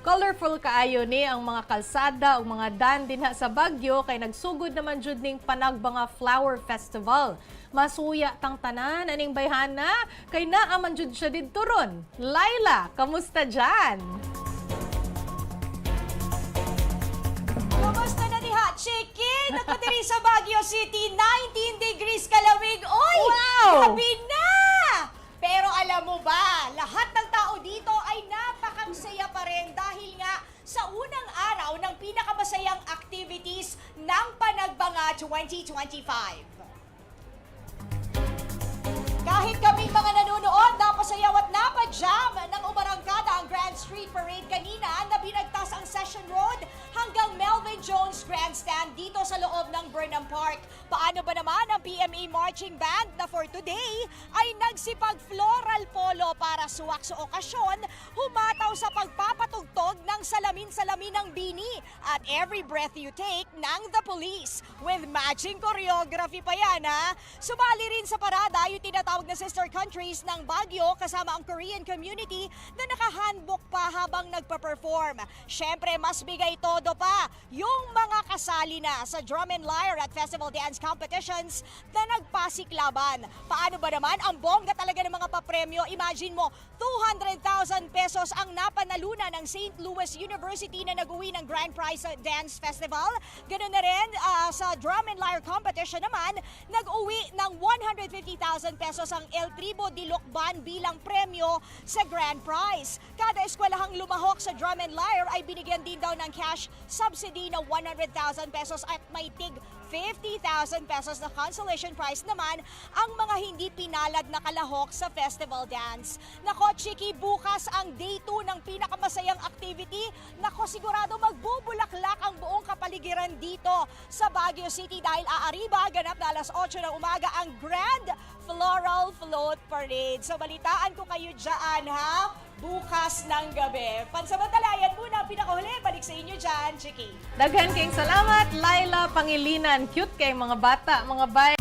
Colorful kaayo ni ang mga kalsada o mga daan dinha sa Baguio kay nagsugod naman jud ning Panagbanga Flower Festival. Masuya tang tanan aning bayhana kay naaman jud siya didto ron. Laila, kamusta dyan? Kamusta na diha, Chiki? Naku diri sa Baguio City, 19 degrees kalamig. Oy! Wow! Gabi na! Pero alam mo ba, lahat ng tao dito ay napakangsaya pa rin dahil nga sa unang araw ng pinakamasayang activities ng Panagbanga 2025. Kahit kaming mga nanonood, napasayaw at napajam ng umarangkada ang Grand Street Parade kanina na binagtas ang Session Road hanggang Melvin Jones Grandstand dito sa loob ng Burnham Park. Paano ba naman ang PMA Marching Band na for today ay nagsipag floral polo para suwak sa okasyon, humataw sa pagpapatugtog ng salamin-salamin ng Bini at Every Breath You Take ng The Police. With matching choreography pa yan, ha? Sumali rin sa parada yung tinatawag na sister countries ng Baguio kasama ang Korean community na naka-handbook pa habang nagpa-perform. Syempre, mas bigay todo pa yung mga kasali na sa drum and lyre at festival dance competitions na nagpasiklaban. Paano ba naman ang bongga talaga ng mga papremyo? Imagine mo, 200,000 pesos ang napanalunan ng St. Louis University na nag-uwi ng Grand Prize Dance Festival. Ganun na rin sa drum and lyre competition naman, nag-uwi ng 150,000 pesos ang El Tribo de Lucban bilang premyo sa Grand Prize. Kada eskwelahang lumahok sa drum and lyre ay binigyan din daw ng cash subsidy na 100,000 pesos at may tig 50,000 pesos na consolation prize naman ang mga hindi pinalad na kalahok sa festival dance. Nako, Chiki, bukas ang day 2 ng pinakamasayang activity. Nako, sigurado magbubulaklak ang buong kapaligiran dito sa Baguio City dahil aariba, ganap na alas 8 ng umaga ang Grand Floral Float Parade. So, balitaan ko kayo dyan, ha? Bukas ng gabi. Pansamantalayan muna, pinakahuli, balik sa inyo dyan, Chiki. Daghan kayong salamat, Laila Pangilinan. Cute kay mga bata, mga bay.